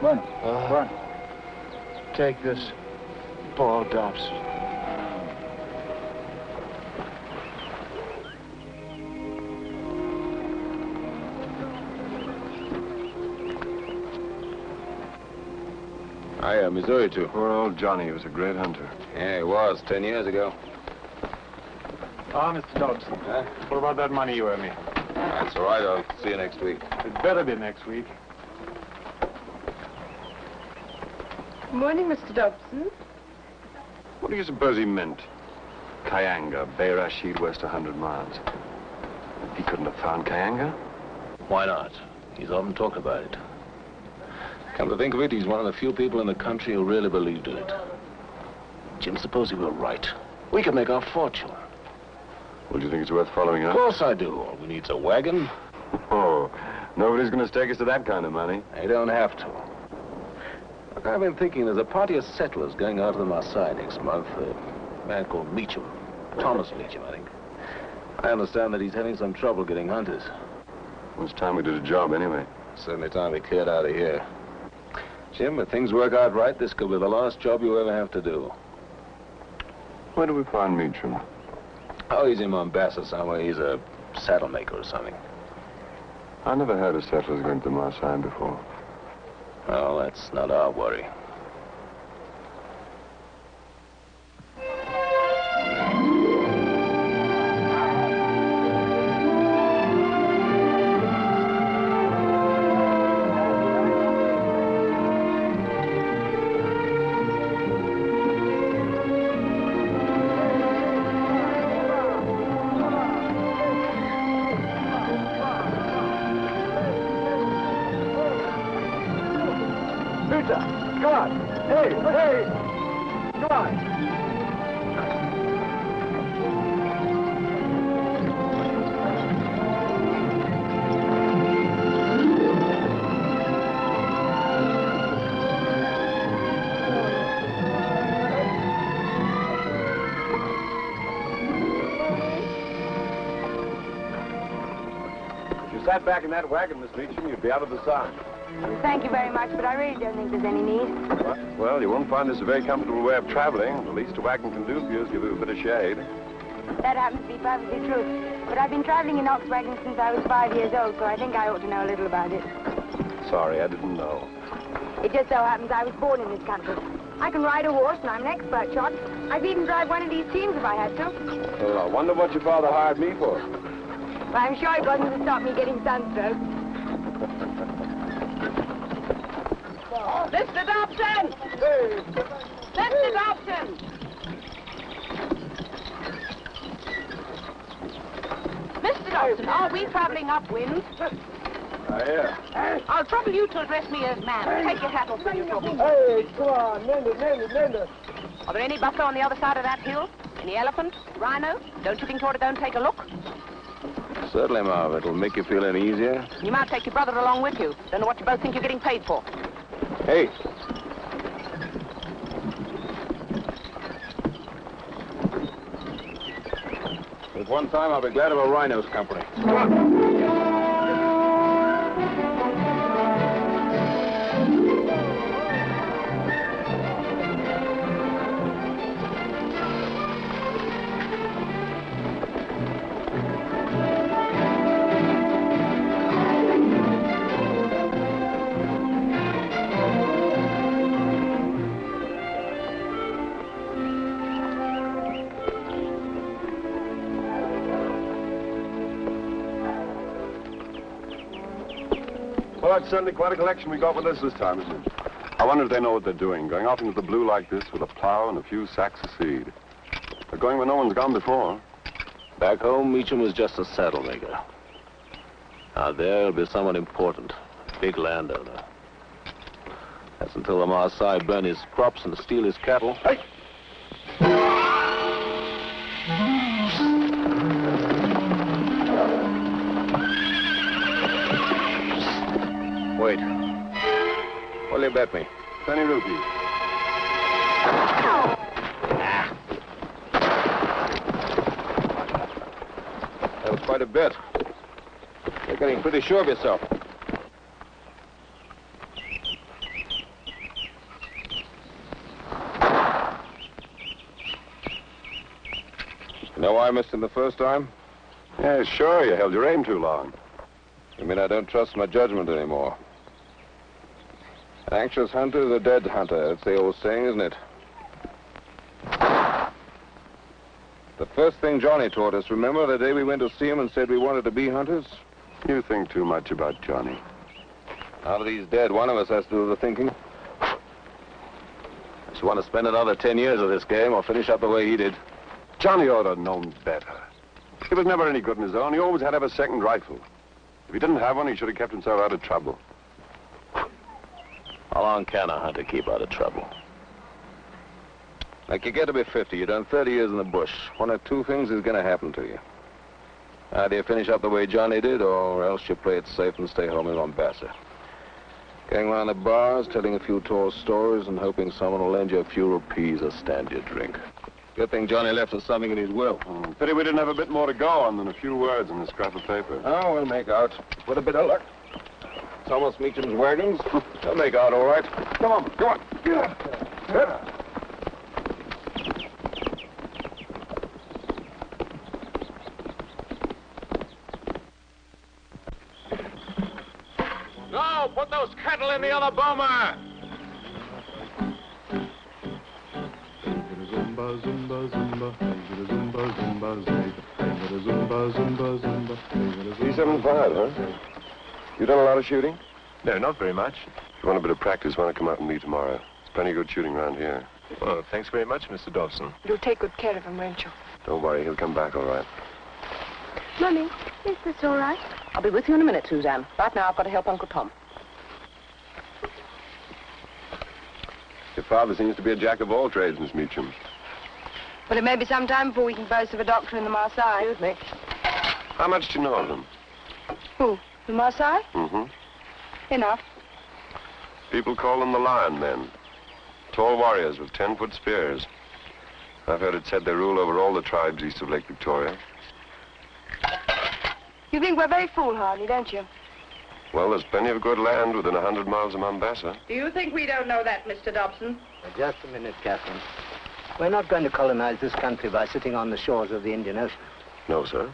Quinn. Take this, Paul Dobson. Hiya, Missouri too. Poor old Johnny was a great hunter. Yeah, he was 10 years ago. Ah, Mr. Dobson. Huh? What about that money you owe me? That's all right. I'll see you next week. It better be next week. Morning, Mr. Dobson. What do you suppose he meant? Kayanga, Bay Rashid, west 100 miles. He couldn't have found Kayanga? Why not? He's often talked about it. Come to think of it, he's one of the few people in the country who really believed in it. Jim, suppose he were right. We could make our fortune. Well, do you think it's worth following up? Of course I do. All we need's a wagon. Oh, nobody's going to stake us to that kind of money. They don't have to. Look, I've been thinking there's a party of settlers going out to the Masai next month. A man called Meacham. Thomas Meacham, I think. I understand that he's having some trouble getting hunters. Well, it's time we did a job anyway. Certainly time we cleared out of here. Jim, if things work out right, this could be the last job you ever have to do. Where do we find Meacham? Oh, he's in Mombasa somewhere. He's a saddle maker or something. I never heard of settlers going to Masai before. Well, that's not our worry. Sat back in that wagon, Miss Meacham, you'd be out of the sun. Thank you very much, but I really don't think there's any need. Well, you won't find this a very comfortable way of traveling. The least a wagon can do for you is give you a bit of shade. That happens to be perfectly true. But I've been traveling in ox wagons since I was 5 years old, so I think I ought to know a little about it. Sorry, I didn't know. It just so happens I was born in this country. I can ride a horse, and I'm an expert shot. I'd even drive one of these teams if I had to. Well, I wonder what your father hired me for. Well, I'm sure it wasn't to stop me getting sunstroke. Mr. Dobson! Hey! Mr. Dobson! Mr. Dobson, are we traveling upwind? Yeah. I'll trouble you to address me as ma'am. Take your hat off when you're talking. Hey, come on, mend it. Are there any buffalo on the other side of that hill? Any elephant? Rhino? Don't you think you ought to go and take a look? Certainly, Marv. It'll make you feel any easier. You might take your brother along with you. Don't know what you both think you're getting paid for. Hey. At one time, I'll be glad of a rhino's company. Come on. Well, that's certainly quite a collection we got with us this time, isn't it? I wonder if they know what they're doing, going off into the blue like this with a plow and a few sacks of seed. They're going where no one's gone before. Back home, Meacham was just a saddle maker. Out there, he'll be someone important, a big landowner. That's until the Masai burn his crops and steal his cattle. Hey! Wait. What'll you bet me? 20 rupees. That was quite a bet. You're getting pretty sure of yourself. You know why I missed him the first time? Yeah, sure, you held your aim too long. You mean I don't trust my judgment anymore? An anxious hunter is a dead hunter. That's the old saying, isn't it? The first thing Johnny taught us, remember the day we went to see him and said we wanted to be hunters? You think too much about Johnny. Now that he's dead, one of us has to do the thinking. Just want to spend another 10 years of this game or finish up the way he did. Johnny ought to have known better. He was never any good in his own. He always had to have a second rifle. If he didn't have one, he should have kept himself out of trouble. How long can a hunter keep out of trouble? Like, you get to be 50, you've done 30 years in the bush. One of two things is going to happen to you. Either you finish up the way Johnny did, or else you play it safe and stay home in Mombasa. Going around the bars, telling a few tall stories, and hoping someone will lend you a few rupees or stand your drink. Good thing Johnny left us something in his will. Pity we didn't have a bit more to go on than a few words on this scrap of paper. Oh, we'll make out. With a bit of luck. It's almost Meacham's wagons. They'll make out all right. Come on, come on. No, put those cattle in the other boma. Zumba, zumba, zumba, zumba, zumba, zumba, zumba, zumba. 375, huh? You done a lot of shooting? No, not very much. If you want a bit of practice, why not come out with me tomorrow? There's plenty of good shooting around here. Well, thanks very much, Mr. Dobson. You'll take good care of him, won't you? Don't worry, he'll come back all right. Mummy, is this all right? I'll be with you in a minute, Suzanne. Right now, I've got to help Uncle Tom. Your father seems to be a jack of all trades, Miss Meacham. Well, it may be some time before we can boast of a doctor in the Masai. Excuse me. How much do you know of them? Who? The Masai? Mm-hmm. Enough. People call them the Lion Men. Tall warriors with 10-foot spears. I've heard it said they rule over all the tribes east of Lake Victoria. You think we're very foolhardy, don't you? Well, there's plenty of good land within 100 miles of Mombasa. Do you think we don't know that, Mr. Dobson? Just a minute, Catherine. We're not going to colonize this country by sitting on the shores of the Indian Ocean. No, sir.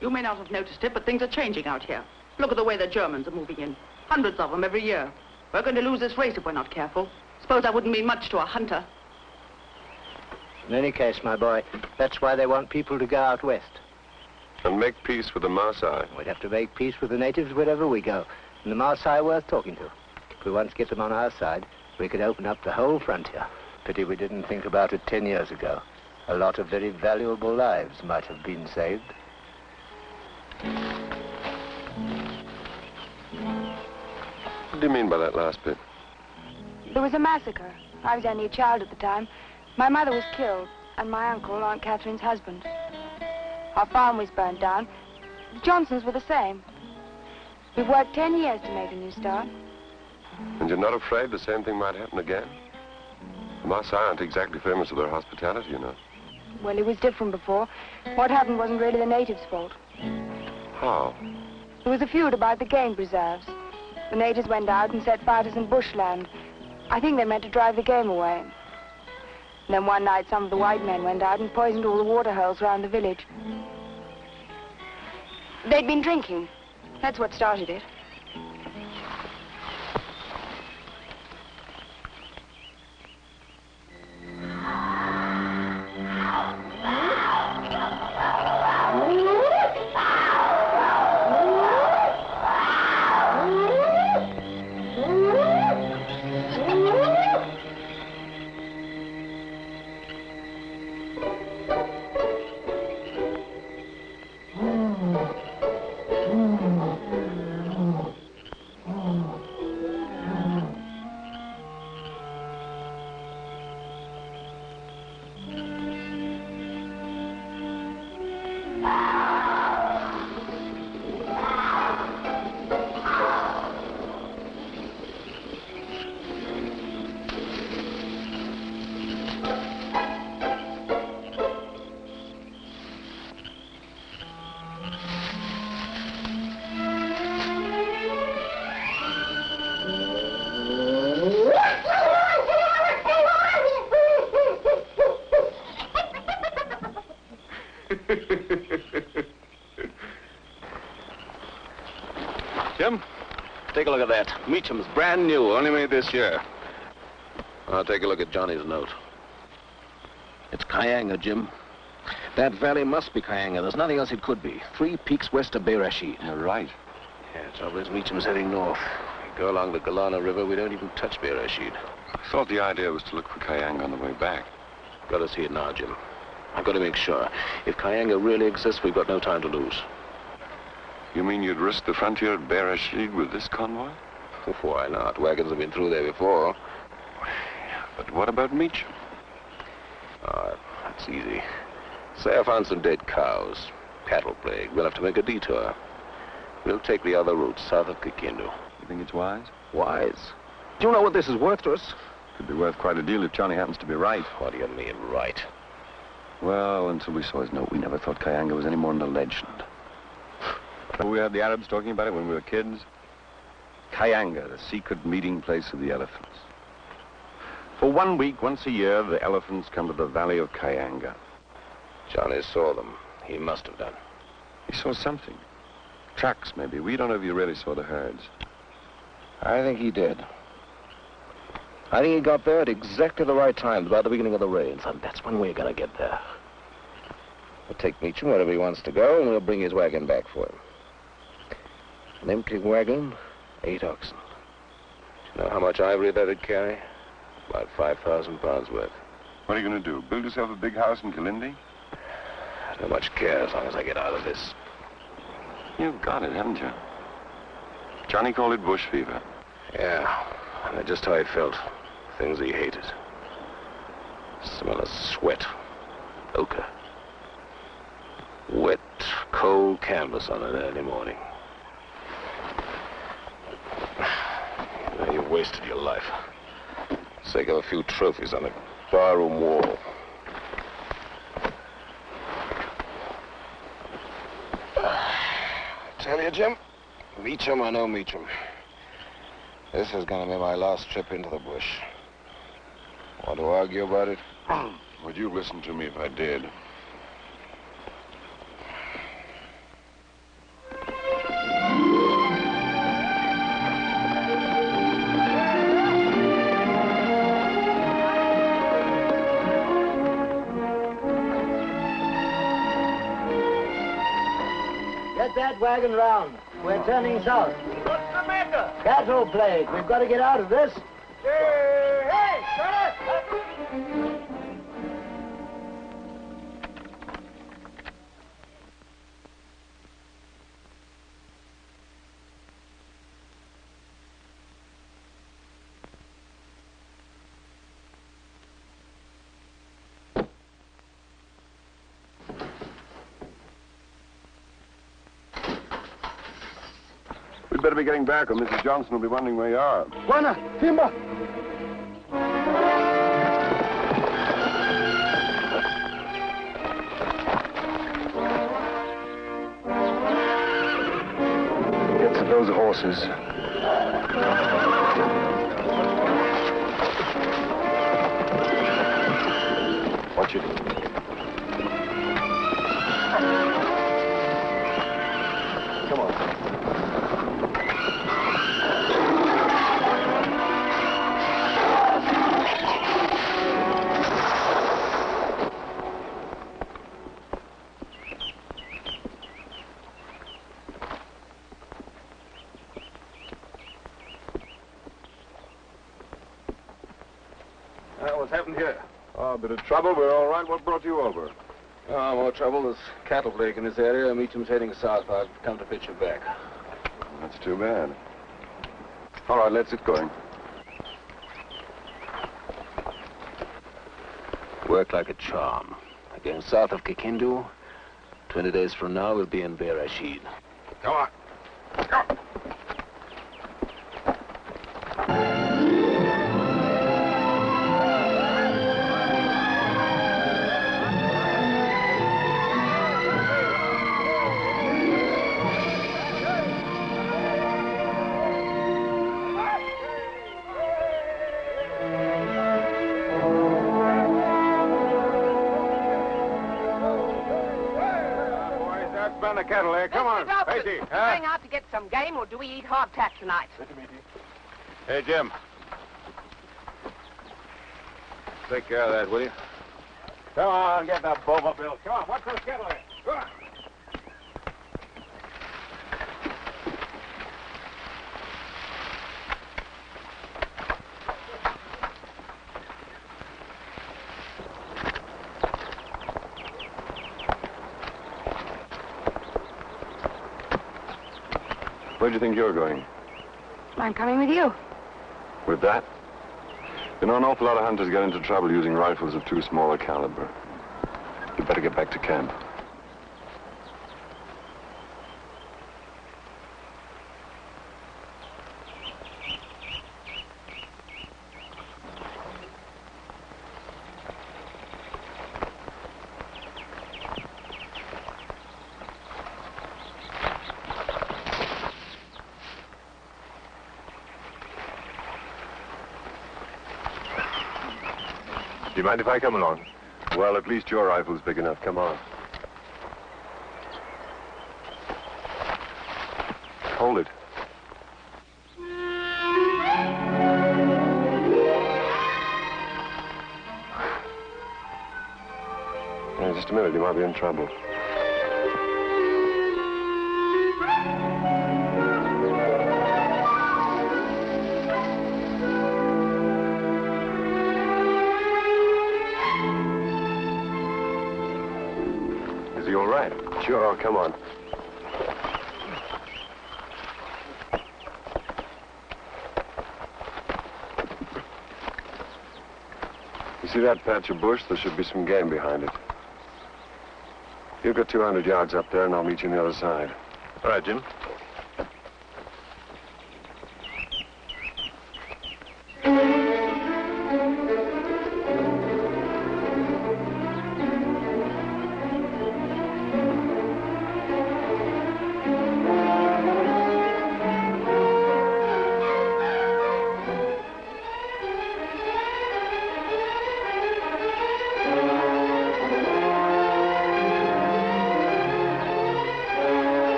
You may not have noticed it, but things are changing out here. Look at the way the Germans are moving in. Hundreds of them every year. We're going to lose this race if we're not careful. Suppose that wouldn't mean much to a hunter. In any case, my boy, that's why they want people to go out west. And make peace with the Masai. We'd have to make peace with the natives wherever we go. And the Masai are worth talking to. If we once get them on our side, we could open up the whole frontier. Pity we didn't think about it 10 years ago. A lot of very valuable lives might have been saved. What do you mean by that last bit? There was a massacre. I was only a child at the time. My mother was killed, and my uncle, Aunt Catherine's husband. Our farm was burned down. The Johnsons were the same. We've worked 10 years to make a new start. And you're not afraid the same thing might happen again? The Masai aren't exactly famous for their hospitality, you know. Well, it was different before. What happened wasn't really the natives' fault. How? There was a feud about the game preserves. The natives went out and set fire to some bushland. I think they meant to drive the game away. And then one night, some of the white men went out and poisoned all the water holes around the village. They'd been drinking. That's what started it. Jim, take a look at that. Meacham's brand new, only made this year. I'll take a look at Johnny's note. It's Kayanga, Jim. That valley must be Kayanga. There's nothing else it could be. 3 peaks west of Bay Rashid. You're right. Yeah, trouble is Meacham's heading north. We go along the Galana River, we don't even touch Bay Rashid. I thought the idea was to look for Kayanga on the way back. Got to see it now, Jim. I've got to make sure. If Kayanga really exists, we've got no time to lose. You mean you'd risk the frontier at Bay Rashid with this convoy? Why not? Wagons have been through there before. But what about Meacham? That's easy. Say I found some dead cows. Cattle plague. We'll have to make a detour. We'll take the other route, south of Kikindu. You think it's wise? Wise? Do you know what this is worth to us? Could be worth quite a deal if Johnny happens to be right. What do you mean, right? Well, until we saw his note, we never thought Kayanga was any more than a legend. We had the Arabs talking about it when we were kids. Kayanga, the secret meeting place of the elephants. For 1 week, once a year, the elephants come to the valley of Kayanga. Johnny saw them. He must have done. He saw something. Tracks, maybe. We don't know if he really saw the herds. I think he did. I think he got there at exactly the right time, about the beginning of the rains, and that's when we're gonna get there. We'll take Meacham wherever he wants to go, and we'll bring his wagon back for him. An empty wagon, 8 oxen. Do you know how much ivory that'd carry? About 5,000 pounds worth. What are you going to do? Build yourself a big house in Kilindi? I don't much care as long as I get out of this. You've got it, haven't you? Johnny called it bush fever. Yeah, and that's just how I felt. Things he hated. Smell of sweat. Ochre. Wet, cold canvas on an early morning. You wasted your life. Sake of a few trophies on a barroom wall. Tell you, Jim, Meacham or no Meacham, this is gonna be my last trip into the bush. Want to argue about it? Would you listen to me if I did? Get that wagon round. We're turning south. What's the matter? Cattle plague. We've got to get out of this. Hey, shut up! We'd better be getting back or Mrs. Johnson will be wondering where you are. Juana, timber. Get to those horses. Watch it. Come on. What's happened here? Oh, a bit of trouble. We're all right. What brought you over? Oh, more trouble. There's cattle plague in this area. Meacham's heading south. I've come to fetch you back. That's too bad. All right, let's get going. Work like a charm. Again, south of Kikindu. 20 days from now, we'll be in Bay Rashid. Come on. Go. Let's burn the kettle there. Come on, Dobson, Facey. we going out to get some game, or do we eat hardtack tonight? Hey, Jim. Take care of that, will you? Come on, get that boba bill. Come on, watch those kettle there. Go on. Where do you think you're going? I'm coming with you. With that? You know, an awful lot of hunters get into trouble using rifles of too small a caliber. You better get back to camp. Do you mind if I come along? Well, at least your rifle's big enough. Come on. Hold it. Yeah, just a minute. You might be in trouble. Is he all right? Sure, come on. You see that patch of bush? There should be some game behind it. You go 200 yards up there, and I'll meet you on the other side. All right, Jim.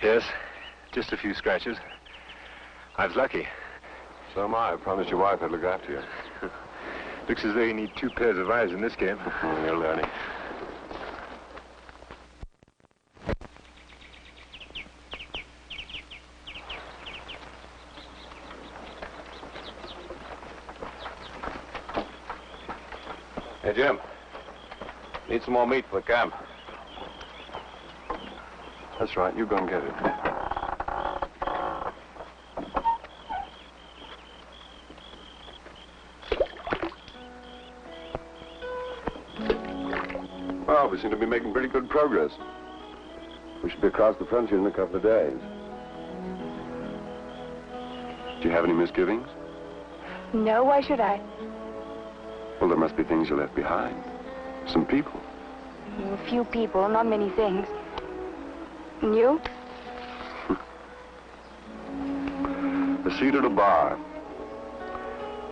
Yes, just a few scratches. I was lucky. So am I. I promised your wife I'd look after you. Looks as though you need 2 pairs of eyes in this game. You're learning. Hey, Jim. Need some more meat for the camp. That's right. You go and get it. Well, we seem to be making pretty good progress. We should be across the frontier in a couple of days. Do you have any misgivings? No, why should I? Well, there must be things you left behind. Some people. A few people, not many things. And you? A seat at a bar.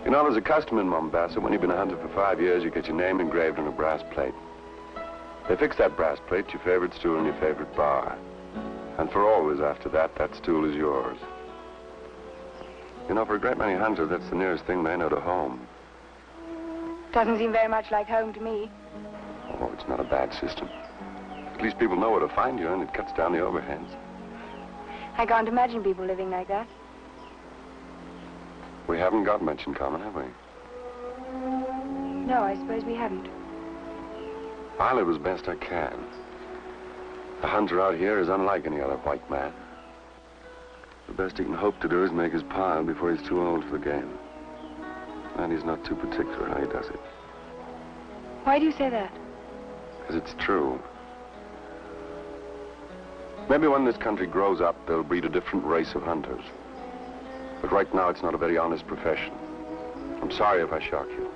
You know, there's a custom in Mombasa. When you've been a hunter for 5 years, you get your name engraved on a brass plate. They fix that brass plate to your favorite stool in your favorite bar. And for always after that, that stool is yours. You know, for a great many hunters, that's the nearest thing they know to home. Doesn't seem very much like home to me. Oh, it's not a bad system. At least people know where to find you, and it cuts down the overheads. I can't imagine people living like that. We haven't got much in common, have we? No, I suppose we haven't. I live as best I can. The hunter out here is unlike any other white man. The best he can hope to do is make his pile before he's too old for the game. And he's not too particular how he does it. Why do you say that? Because it's true. Maybe when this country grows up, they'll breed a different race of hunters. But right now, it's not a very honest profession. I'm sorry if I shock you.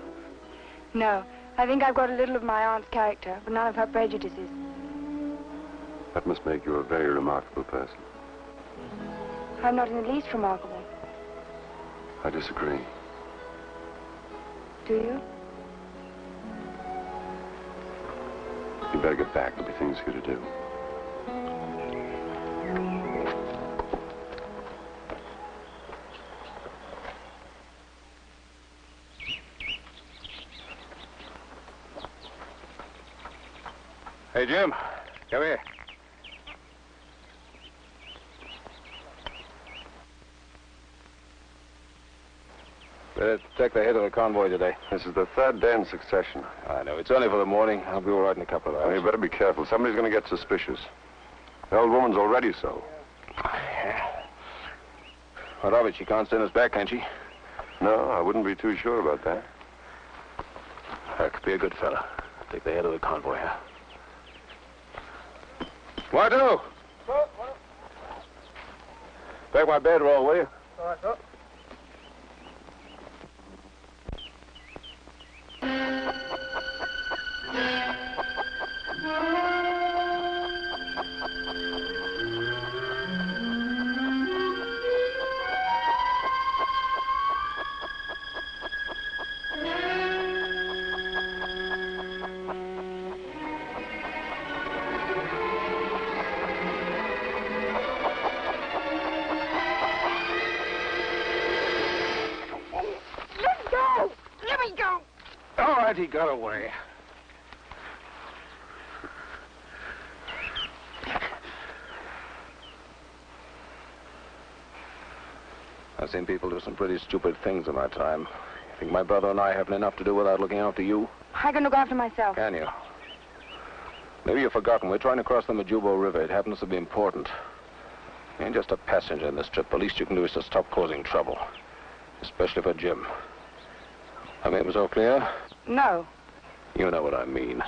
No. I think I've got a little of my aunt's character, but none of her prejudices. That must make you a very remarkable person. I'm not in the least remarkable. I disagree. Do you? You better get back. There'll be things for you to do. Hey, Jim, come here. Better check the head of the convoy today. This is the third day in succession. I know. It's only for the morning. I'll be all right in a couple of hours. You better be careful. Somebody's going to get suspicious. The old woman's already so. Yeah. What of it? She can't stand us back, can she? No, I wouldn't be too sure about that. Herc, be a good fella. Take the head of the convoy, huh? Marto! Take my bedroll, will you? All right, sir. He got away. I've seen people do some pretty stupid things in my time. You think my brother and I haven't enough to do without looking after you? I can look after myself. Can you? Maybe you've forgotten. We're trying to cross the Majubo River. It happens to be important. You ain't just a passenger in this trip. The least you can do is to stop causing trouble. Especially for Jim. I mean, it was all clear? No. You know what I mean.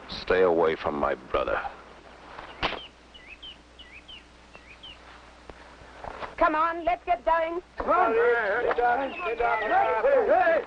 Stay away from my brother. Come on, let's get going. Come on. Sit down. Sit down. Hey,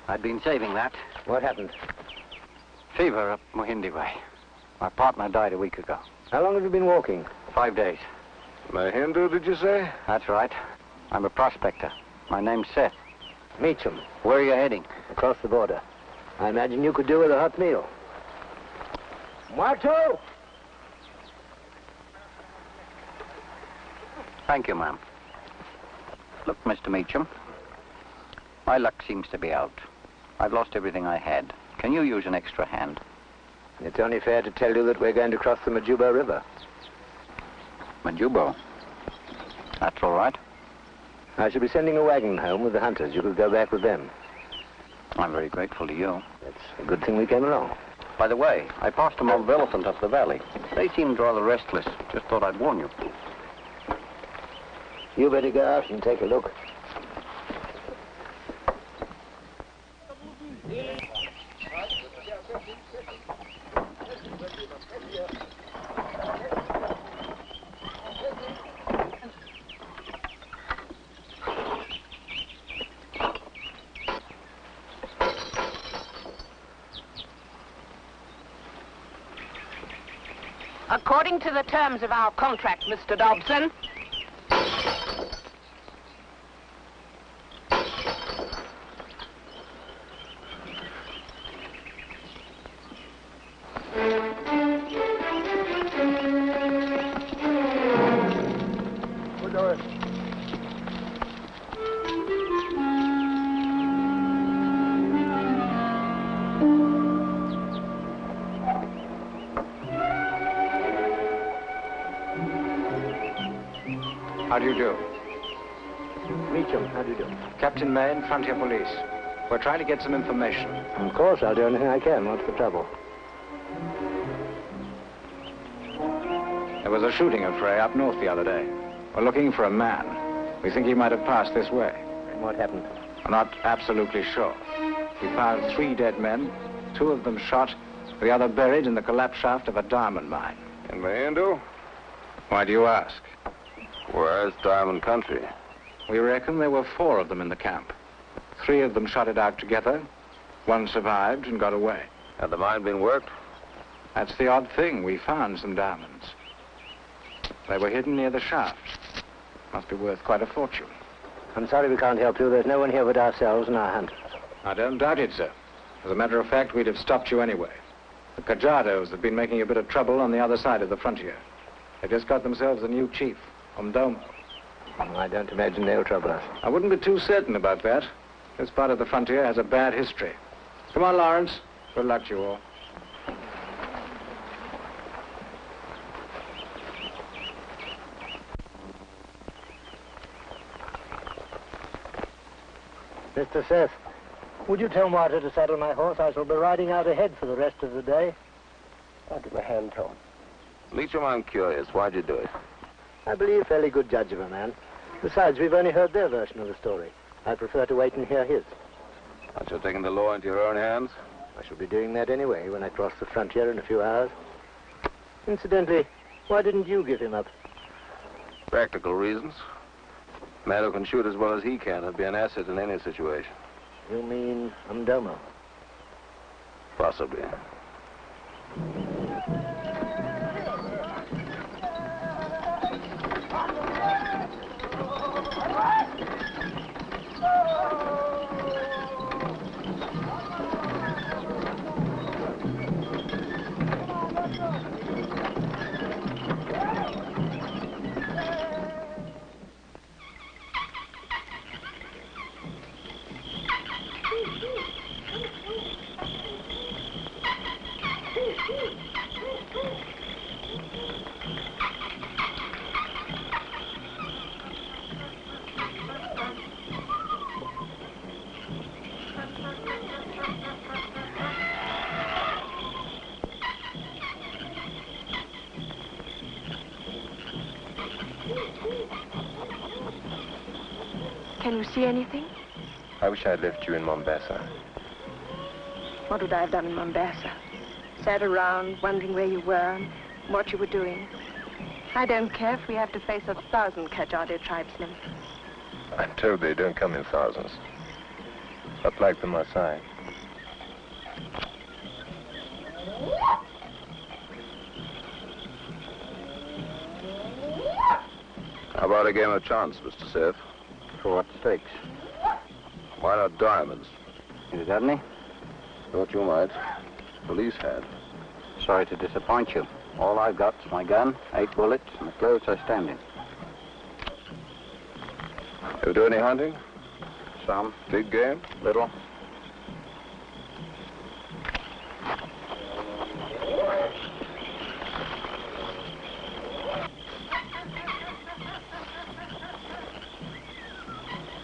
I'd been saving that. What happened? Fever up Mohindi way. My partner died a week ago. How long have you been walking? 5 days. Mahindu, did you say? That's right. I'm a prospector. My name's Seth. Meacham. Where are you heading? Across the border. I imagine you could do with a hot meal. Marto! Thank you, ma'am. Look, Mr. Meacham, my luck seems to be out. I've lost everything I had. Can you use an extra hand? It's only fair to tell you that we're going to cross the Majubo River. Majubo? That's all right. I shall be sending a wagon home with the hunters. You could go back with them. I'm very grateful to you. It's a good thing we came along. By the way, I passed a mob of elephant up the valley. They seemed rather restless. Just thought I'd warn you. You better go out and take a look. According to the terms of our contract, Mr. Dobson. How do you do? Meacham, how do you do? Captain Maine, Frontier Police. We're trying to get some information. Of course, I'll do anything I can. What's the trouble? There was a shooting affray up north the other day. We're looking for a man. We think he might have passed this way. And what happened? We're not absolutely sure. We found 3 dead men, 2 of them shot, the other buried in the collapse shaft of a diamond mine. In Mahindu? Why do you ask? Where's Diamond Country? We reckon there were 4 of them in the camp. 3 of them shot it out together. 1 survived and got away. Had the mine been worked? That's the odd thing. We found some diamonds. They were hidden near the shaft. Must be worth quite a fortune. I'm sorry we can't help you. There's no one here but ourselves and our hunters. I don't doubt it, sir. As a matter of fact, we'd have stopped you anyway. The Cajados have been making a bit of trouble on the other side of the frontier. They just got themselves a new chief, Umdomo. I don't imagine they'll trouble us. I wouldn't be too certain about that. This part of the frontier has a bad history. Come on, Lawrence. Good luck to you all. Mr. Seth, would you tell Martha to saddle my horse? I shall be riding out ahead for the rest of the day. I'll give a hand to him. Meacham, I'm curious. Why'd you do it? I believe a fairly good judge of a man. Besides, we've only heard their version of the story. I prefer to wait and hear his. Aren't you taking the law into your own hands? I shall be doing that anyway when I cross the frontier in a few hours. Incidentally, why didn't you give him up? Practical reasons. A man who can shoot as well as he can would be an asset in any situation. You mean Umdomo? Possibly. Can you see anything? I wish I'd left you in Mombasa. What would I have done in Mombasa? Sat around, wondering where you were and what you were doing. I don't care if we have to face 1,000 Kajadi tribesmen. I'm told they don't come in thousands. Not like the Masai. How about a game of chance, Mr. Seth? For what stakes? Why not diamonds? You got any? Thought you might. Police had. Sorry to disappoint you. All I've got's my gun, 8 bullets, and the clothes I stand in. You do any hunting? Some. Big game? Little.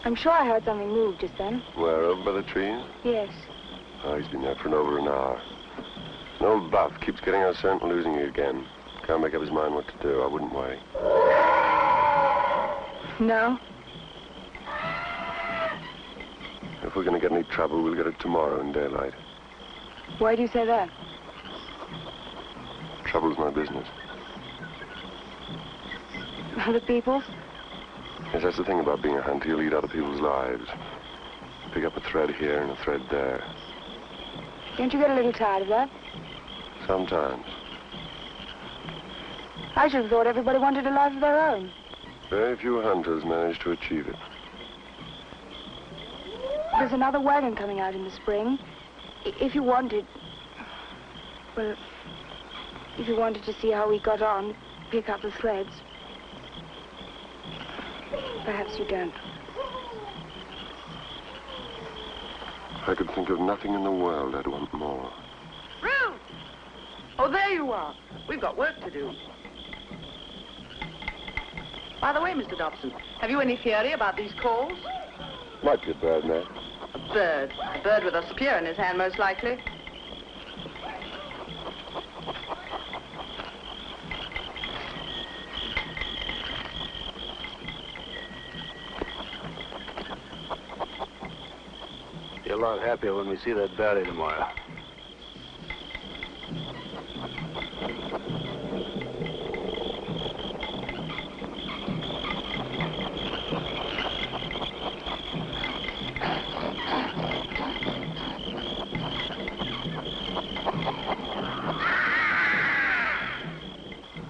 I'm sure I heard something move just then. Where, over by the trees? Yes. Oh, he's been there for over an hour. An old buff keeps getting us sent and losing you again. Can't make up his mind what to do. I wouldn't worry. No? If we're going to get any trouble, we'll get it tomorrow in daylight. Why do you say that? Trouble's my business. Other people's? Yes, that's the thing about being a hunter. You lead other people's lives. Pick up a thread here and a thread there. Don't you get a little tired of that? Sometimes. I should have thought everybody wanted a life of their own. Very few hunters manage to achieve it. There's another wagon coming out in the spring. If you wanted... Well, if you wanted to see how we got on, pick up the sleds. Perhaps you don't. I could think of nothing in the world I'd want more. Ruth! Oh, there you are. We've got work to do. By the way, Mr. Dobson, have you any theory about these calls? Might be a bird, man. A bird. A bird with a spear in his hand, most likely. Be a lot happier when we see that valley tomorrow.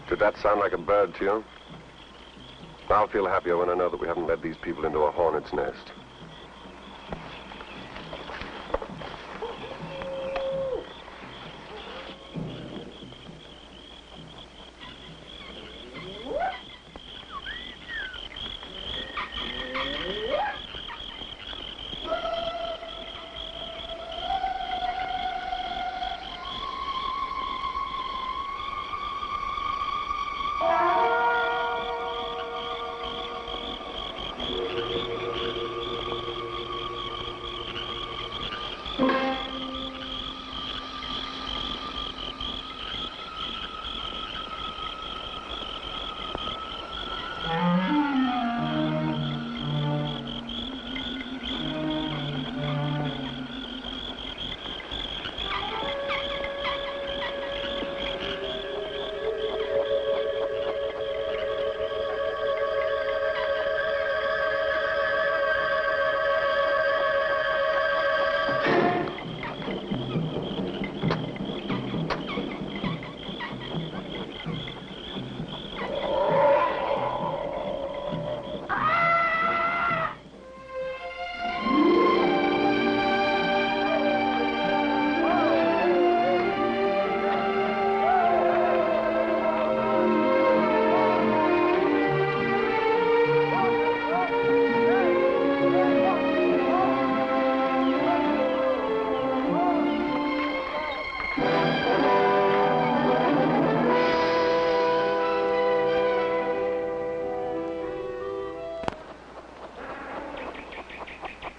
Did that sound like a bird to you? I'll feel happier when I know that we haven't led these people into a hornet's nest.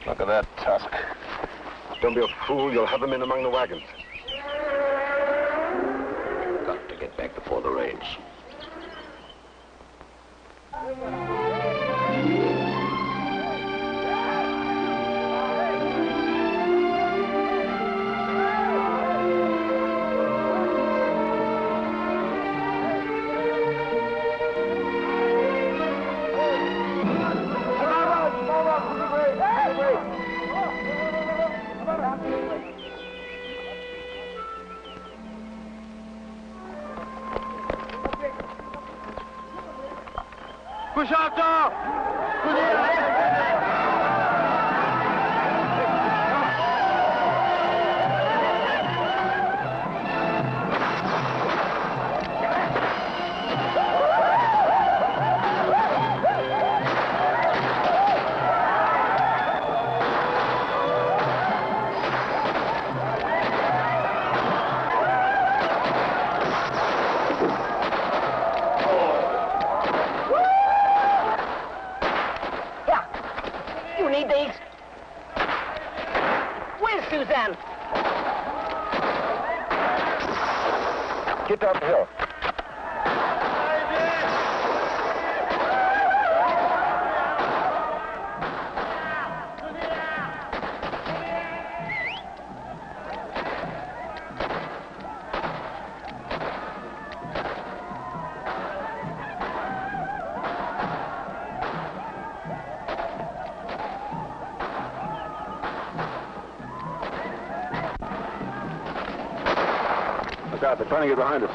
Look at that tusk. Don't be a fool. You'll have them in among the wagons. Got to get back before the rains. Push out, dog! Get down the hill. Look out, they're trying to get behind us.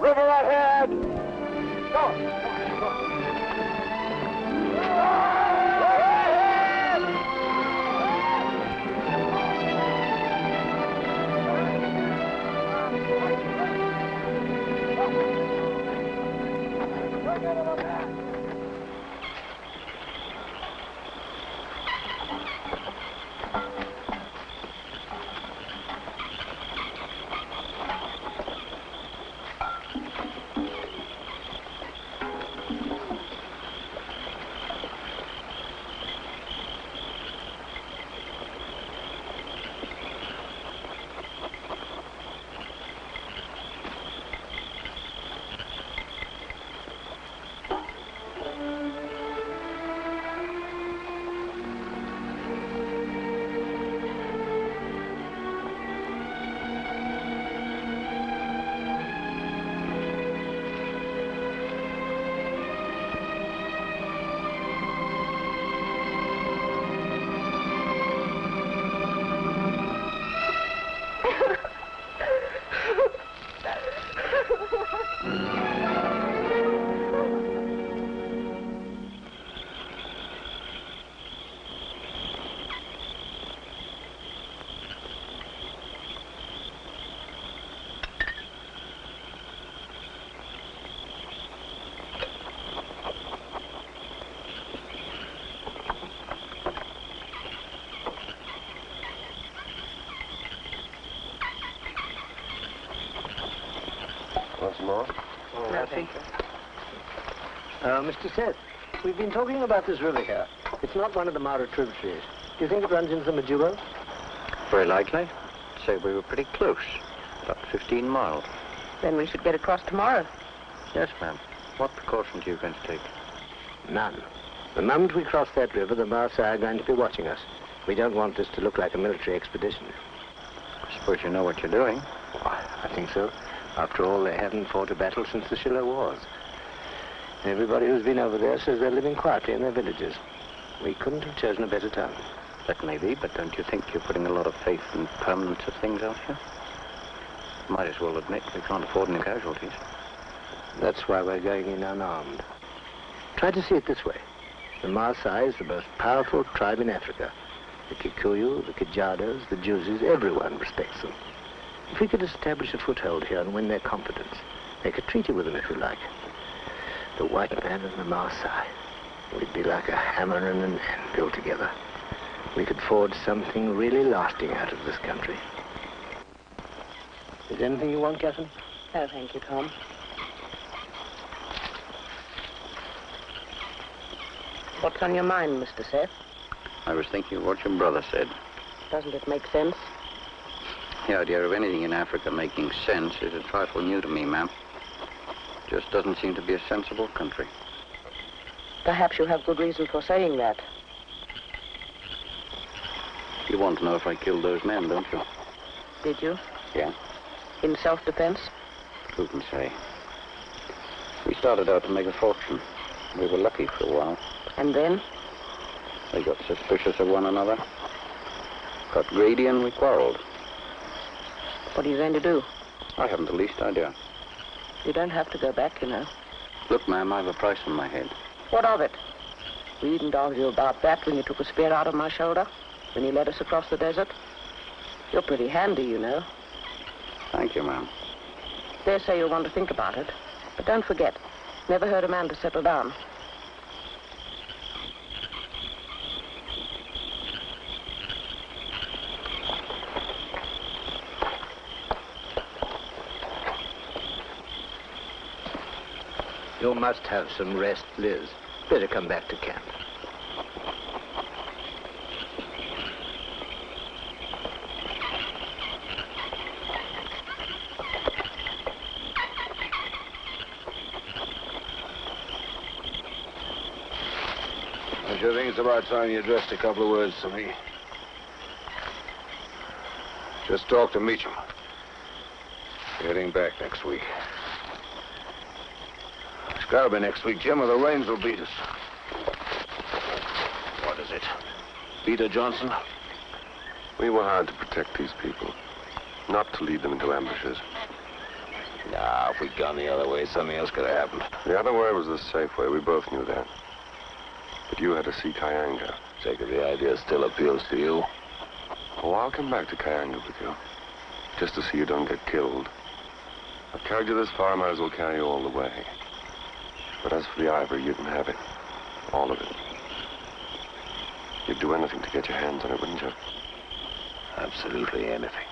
River ahead! Go! Once more? No, thank you. Mr. Seth, we've been talking about this river here. It's not one of the Mara tributaries. Do you think it runs into the Majuba? Very likely. Say we were pretty close. About 15 miles. Then we should get across tomorrow. Yes, ma'am. What precautions are you going to take? None. The moment we cross that river, the Masai are going to be watching us. We don't want this to look like a military expedition. I suppose you know what you're doing. I think so. After all, they haven't fought a battle since the Shiloh Wars. Everybody who's been over there says they're living quietly in their villages. We couldn't have chosen a better time. That may be, but don't you think you're putting a lot of faith in permanence of things out here? Might as well admit we can't afford any casualties. That's why we're going in unarmed. Try to see it this way. The Masai is the most powerful tribe in Africa. The Kikuyu, the Kajados, the Juzis, everyone respects them. If we could establish a foothold here and win their confidence, make a treaty with them if you like. The white man and the Masai, we'd be like a hammer and an anvil together. We could forge something really lasting out of this country. Is there anything you want, Catherine? No, thank you, Tom. What's on your mind, Mr. Seth? I was thinking of what your brother said. Doesn't it make sense? The idea of anything in Africa making sense is a trifle new to me, ma'am. Just doesn't seem to be a sensible country. Perhaps you have good reason for saying that. You want to know if I killed those men, don't you? Did you? Yeah. In self-defense? Who can say? We started out to make a fortune. We were lucky for a while. And then? They got suspicious of one another. Got greedy and we quarreled. What are you going to do? I haven't the least idea. You don't have to go back, you know. Look, ma'am, I have a price on my head. What of it? We didn't argue about that when you took a spear out of my shoulder. when he led us across the desert. You're pretty handy, you know. Thank you, ma'am. Dare say you'll want to think about it. But don't forget, never hurt a man to settle down. You must have some rest, Liz. Better come back to camp. I sure think it's about time you addressed a couple of words to me. Just talk to Meacham. Heading back next week. It's gotta be next week, Jim, or the rains will beat us. What is it? Peter Johnson? We were hired to protect these people, not to lead them into ambushes. Nah, if we'd gone the other way, something else could have happened. The other way was the safe way. We both knew that. But you had to see Kayanga. Take it the idea still appeals to you. Oh, I'll come back to Kayanga with you. Just to see you don't get killed. I've carried you this far, I might as well carry you all the way. But as for the ivory, you can have it. All of it. You'd do anything to get your hands on it, wouldn't you? Absolutely anything.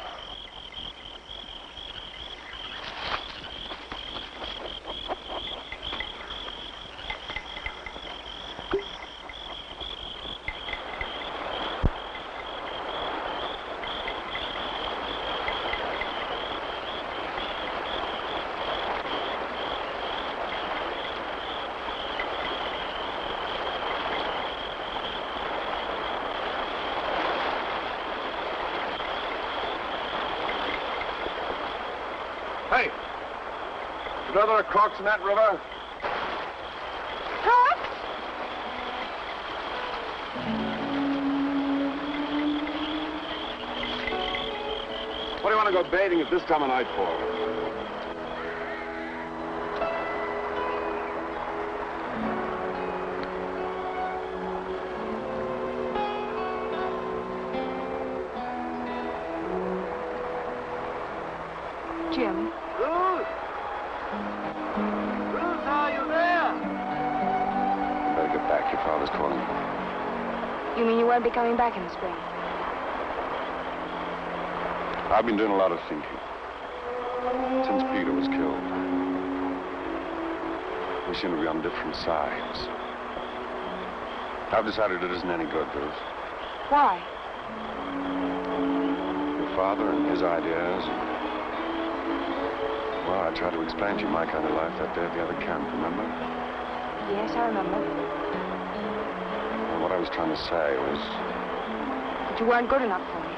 Hey! You know there are crocs in that river? Crocs? What do you want to go bathing at this time of night for? Jim. Ruth! Ruth, are you there? You better get back. Your father's calling. You mean you won't be coming back in the spring? I've been doing a lot of thinking. Since Peter was killed. We seem to be on different sides. I've decided it isn't any good, Ruth. Why? Your father and his ideas. Well, I tried to explain to you my kind of life that day at the other camp, remember? Yes, I remember. And what I was trying to say was... But you weren't good enough for me.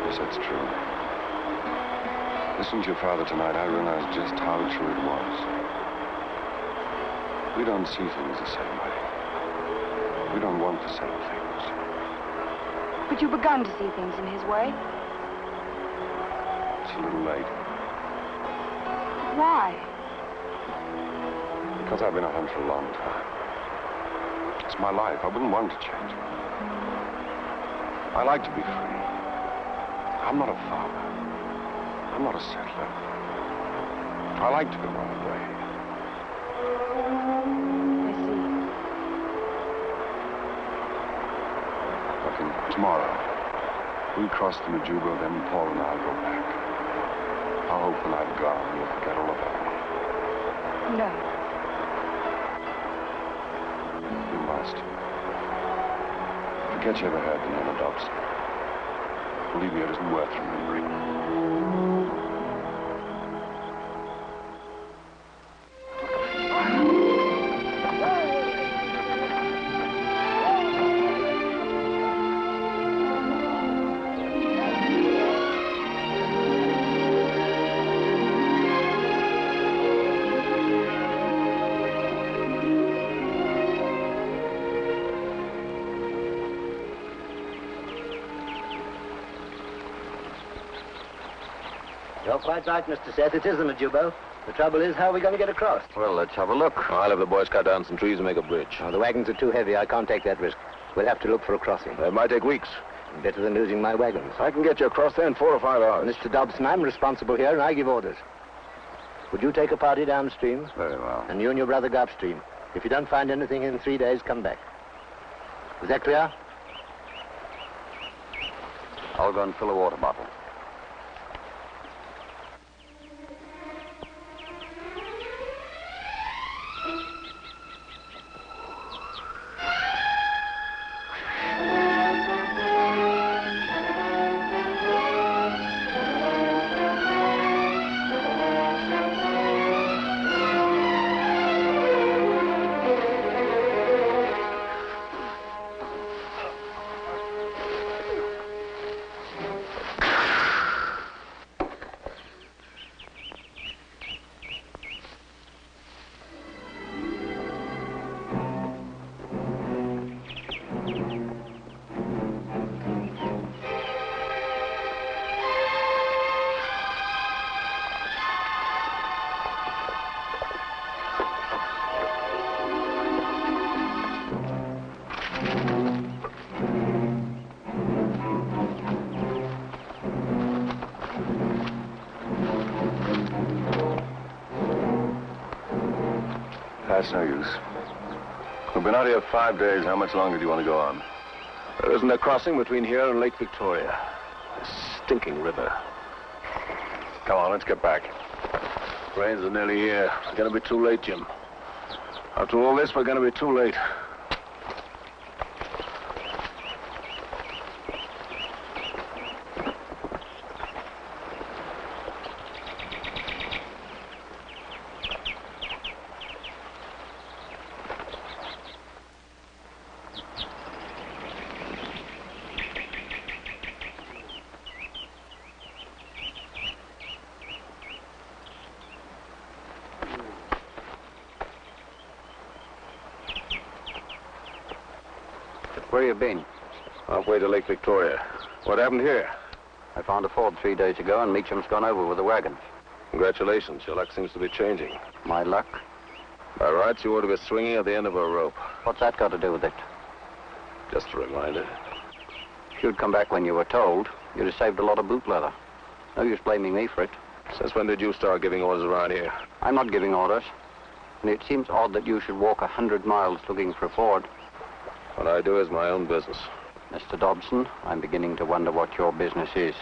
Yes, that's true. Listening to your father tonight, I realized just how true it was. We don't see things the same way. We don't want the same things. But you've begun to see things in his way. It's a little late. Why? Because I've been a hunter a long time. It's my life. I wouldn't want to change it. I like to be free. I'm not a farmer. I'm not a settler. I like to go my way. I see. Look, tomorrow, we cross the Majuba, then Paul and I'll go back. I hope when I've gone, you'll forget all about me. No. You must. Forget you ever heard the name of Dobson. Believe me, it isn't worth remembering. You're quite right, Mr. Seth. It is the Majubo. The trouble is, how are we going to get across? Well, let's have a look. I'll have the boys cut down some trees and make a bridge. Oh, the wagons are too heavy. I can't take that risk. We'll have to look for a crossing. It might take weeks. Better than losing my wagons. I can get you across there in 4 or 5 hours. Mr. Dobson, I'm responsible here, and I give orders. Would you take a party downstream? Very well. And you and your brother go upstream. If you don't find anything in 3 days, come back. Is that clear? I'll go and fill a water bottle. That's no use. We've been out here 5 days. How much longer do you want to go on? There isn't a crossing between here and Lake Victoria. A stinking river. Come on, let's get back. Rains are nearly here. We're going to be too late, Jim. After all this, we're going to be too late. Where you been? Halfway to Lake Victoria. What happened here? I found a ford 3 days ago, and Meacham's gone over with the wagons. Congratulations. Your luck seems to be changing. My luck? By rights, you ought to be swinging at the end of a rope. What's that got to do with it? Just a reminder. If you'd come back when you were told, you'd have saved a lot of boot leather. No use blaming me for it. Since when did you start giving orders around here? I'm not giving orders. And it seems odd that you should walk 100 miles looking for a ford. What I do is my own business. Mr. Dobson, I'm beginning to wonder what your business is.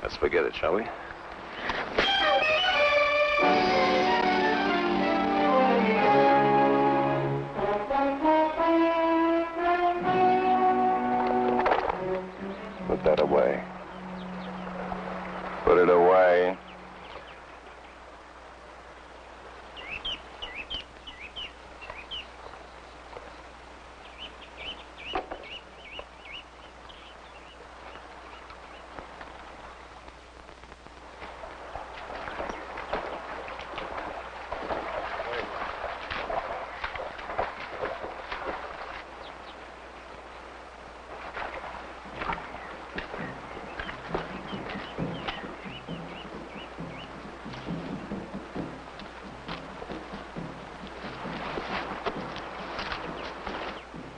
Let's forget it, shall we? Put that away. Put it away.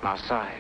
Masai.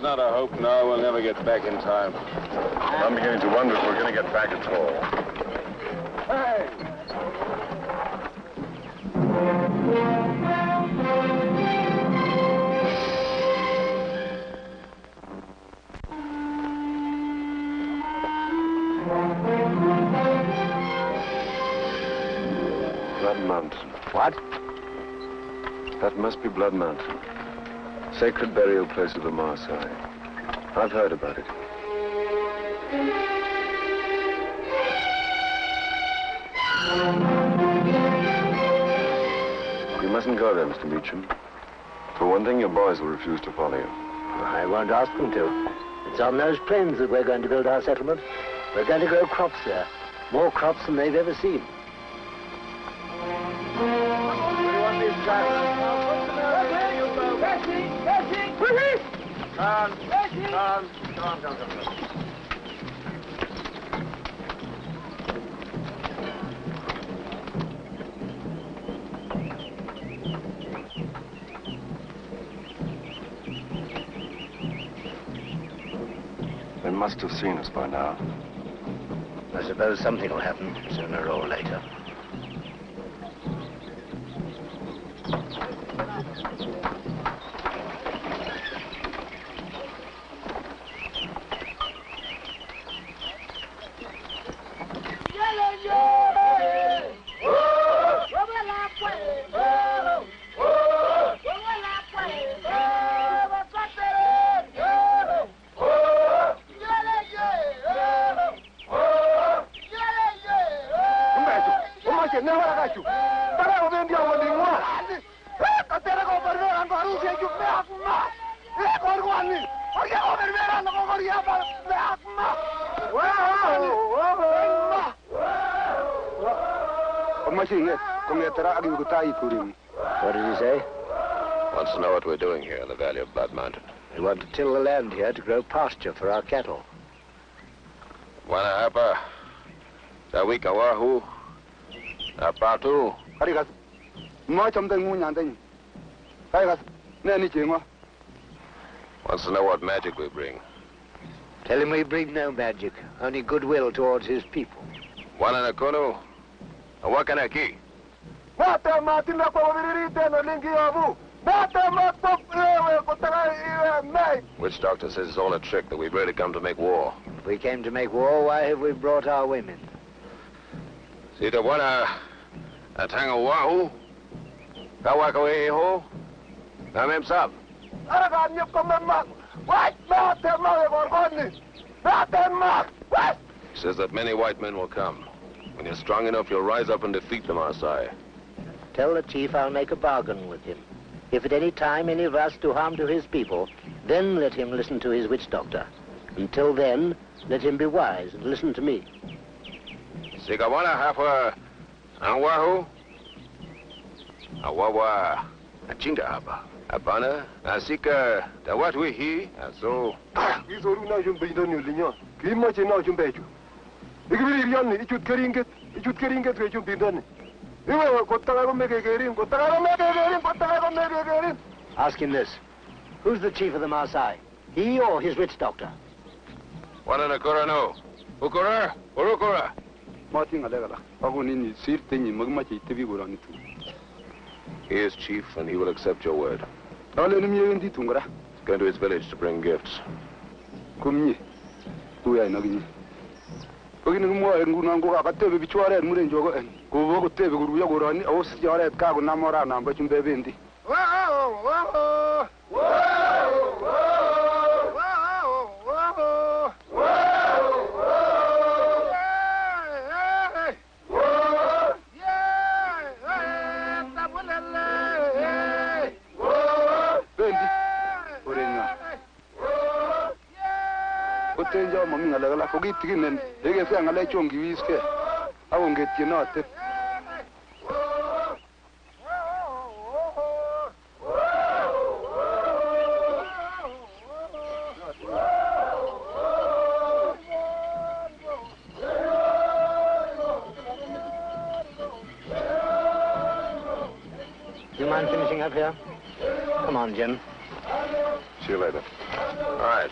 There's not a hope now. We'll never get back in time. I'm beginning to wonder if we're going to get back at all. Hey! Blood Mountain. What? That must be Blood Mountain. Sacred burial place of the Masai. I've heard about it. You mustn't go there, Mr. Meacham. For one thing, your boys will refuse to follow you. I won't ask them to. It's on those plains that we're going to build our settlement. We're going to grow crops there. More crops than they've ever seen. Come on. They must have seen us by now. I suppose something will happen sooner or later. What did he say? Wants to know what we're doing here in the valley of Blood Mountain. We want to till the land here to grow pasture for our cattle. Wanahapa, Tawika Wahoo, Apatu. Wants to know what magic we bring. Tell him we bring no magic, only goodwill towards his people. Wananakunu, Awakanaki. Witch doctor says it's all a trick, that we've really come to make war. If we came to make war, why have we brought our women? Sita wana atanga wahu, kawakaweho, namemsab. He says that many white men will come. When you're strong enough, you'll rise up and defeat the Masai. Tell the chief I'll make a bargain with him. If at any time any of us do harm to his people, then let him listen to his witch doctor. Until then, let him be wise and listen to me. Sikawana hafa anwahu, awawa achinda hapa. Abana asika dawatwihi aso. Izoru na jumbe indoni linyo. Kima chena jumbe ju. Ikibiri yanni ichut keringet we jumbe indoni. Ask him this. Who's the chief of the Masai? He or his witch doctor? Wananakura no. Ukura, Urukura. He is chief and he will accept your word. He's going to his village to bring gifts. Do you mind finishing up here? Come on, Jim. See you later. All right.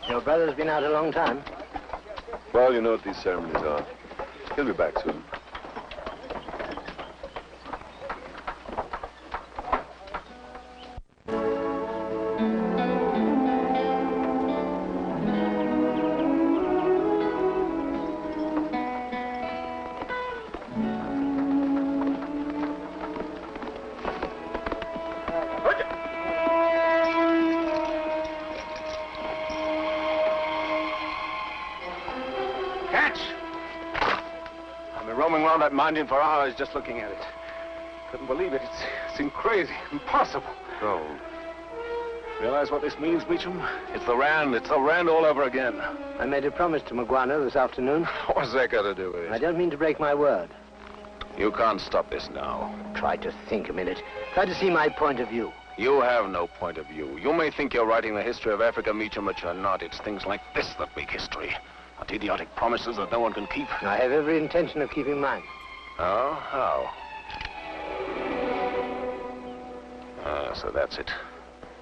Your brother's been out a long time. Well, you know what these ceremonies are. He'll be back soon. been roaming around that mountain for hours just looking at it. Couldn't believe it. It seemed crazy, impossible. Gold. Realize what this means, Meacham? It's the Rand. It's the Rand all over again. I made a promise to Maguana this afternoon. What's that got to do with it? I don't mean to break my word. You can't stop this now. Try to think a minute. Try to see my point of view. You have no point of view. You may think you're writing the history of Africa, Meacham, but you're not. It's things like this that make history. Not idiotic promises that no one can keep. I have every intention of keeping mine. Oh? How? So that's it.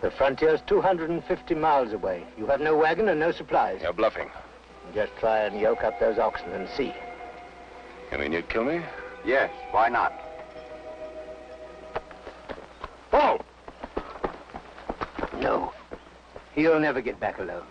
The frontier's 250 miles away. You have no wagon and no supplies. You're bluffing. Just try and yoke up those oxen and see. You mean you'd kill me? Yes, why not? Oh! No. He'll never get back alone.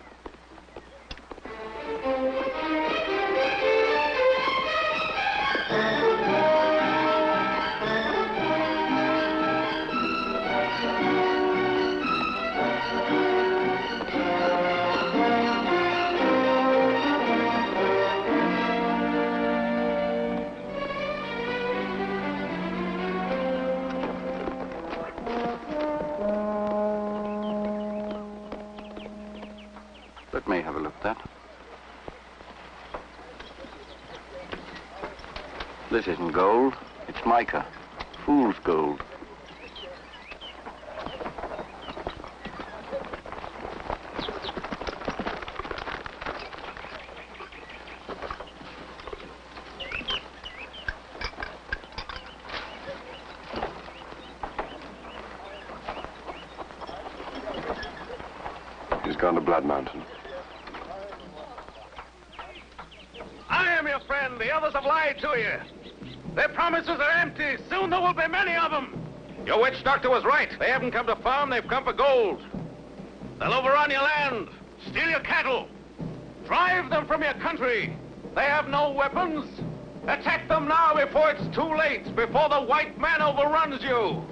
Let me have a look at that. This isn't gold. It's mica. Fool's gold. He's gone to Blood Mountain. I am your friend. The others have lied to you. Their promises are empty. Soon there will be many of them. Your witch doctor was right. They haven't come to farm, they've come for gold. They'll overrun your land, steal your cattle, drive them from your country. They have no weapons. Attack them now before it's too late, before the white man overruns you.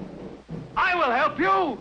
I will help you.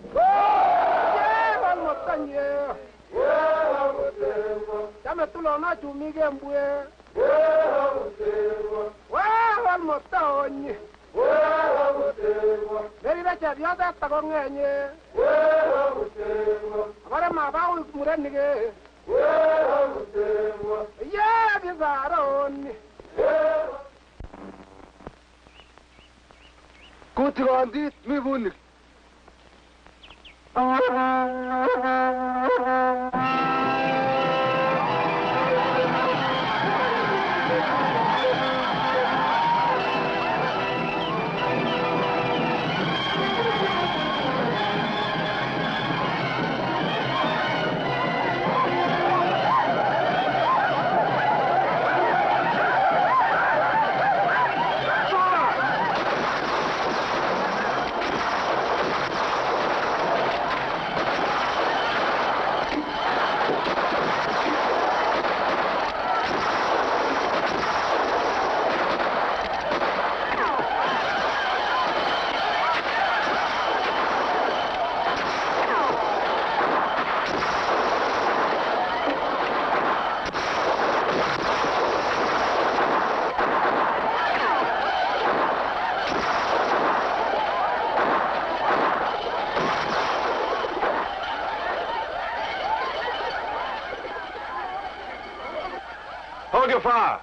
Hold your fire.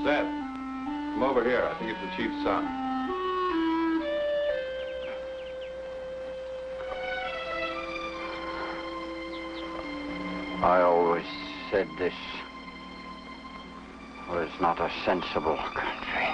Zed, come over here. I think it's the chief's son. I always said this was not a sensible country.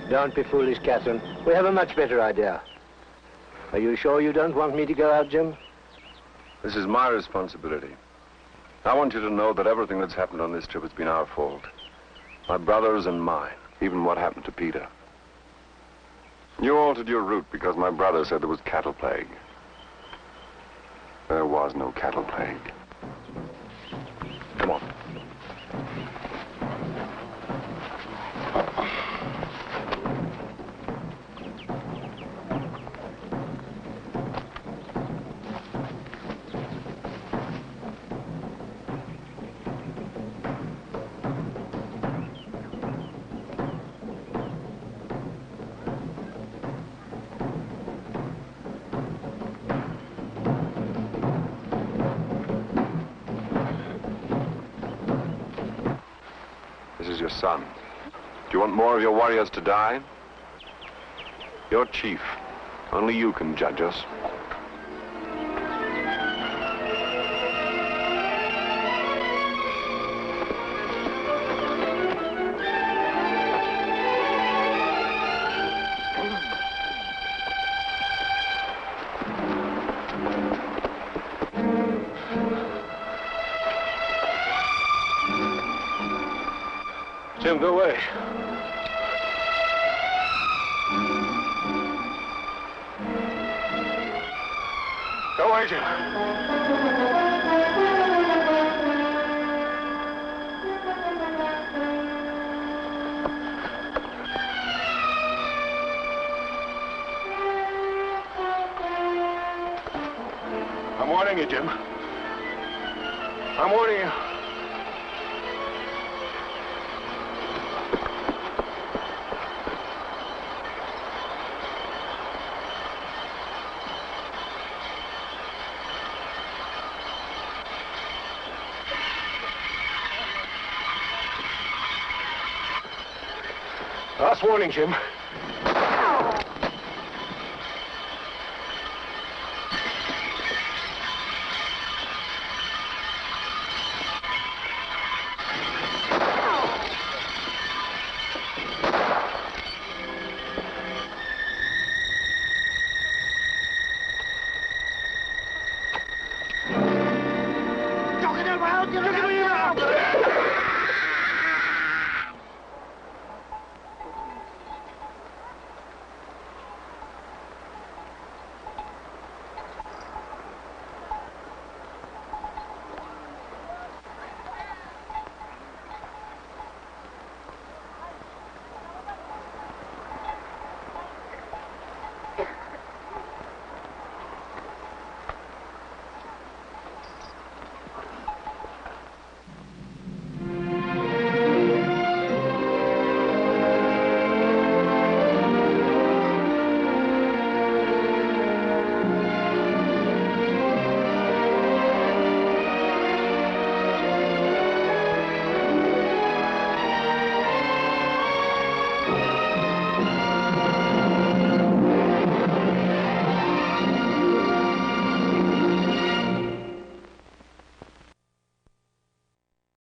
Don't be foolish, Catherine. We have a much better idea. Are you sure you don't want me to go out, Jim? This is my responsibility. I want you to know that everything that's happened on this trip has been our fault. My brother's and mine. Even what happened to Peter. You altered your route because my brother said there was cattle plague. There was no cattle plague. Come on. This is your son. Do you want more of your warriors to die? You're chief. Only you can judge us. Jim, go away. Go away, Jim. I'm warning you, Jim. I'm warning you. Last warning, Jim. Look at